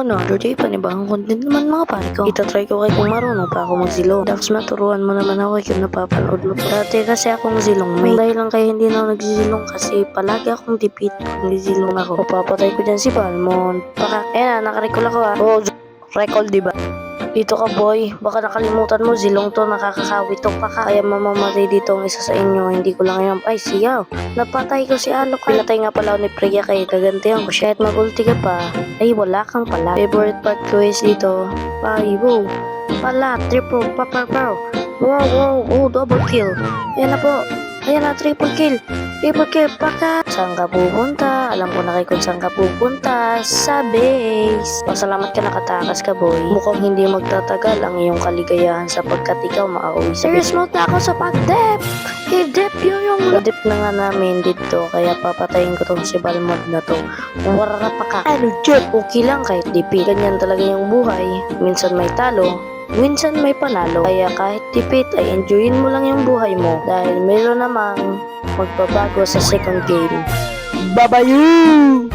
Another day, panibang content naman mga pare ko. Itatry ko kay kung marunong pa ako magzilong. Dax, maturuan mo naman ako kung napapanood mo to. Dati kasi akong zilong mate. Dahil lang kaya hindi na ako nagzilong kasi palagi akong dipit pag nagzilong ako. Papatay ko dyan si Palmon. Nakarecall ako ah. Oh, recall diba? Dito ka boy, baka nakalimutan mo, zilong to, nakakakawit to pa ka. Kaya mamamatay dito ang isa sa inyo, hindi ko lang yan. Ay, siyaw, napatay ko si Alok. Pinatay nga pala ako ni Priya kaya gagantihan ko siya. Kahit mag-ulti ka pa, ay wala kang pala. Favorite part ko is dito, ay wow, pala, triple, papapaw. Wow, oh, double kill. Ayan na po, ayan na, triple kill. Triple kill, paka. Saan ka pupunta? Alam ko na kay kung saan ka pupunta. Sa base. Pasalamat ka nakatakas ka boy. Mukhang hindi magtatagal ang iyong kaligayahan sapagkat ikaw makauwi sa base. Serious na ako sa pag-dep. I-dep yung na-dep na nga namin dito. Kaya papatayin ko tong si Balmond na to. Wara pa ka. Ano dyan? Okay lang kahit dipit. Ganyan talaga yung buhay. Minsan may talo. Minsan may panalo. Kaya kahit tipit ay enjoyin mo lang yung buhay mo. Dahil meron namang magbabago sa second game. Babayu!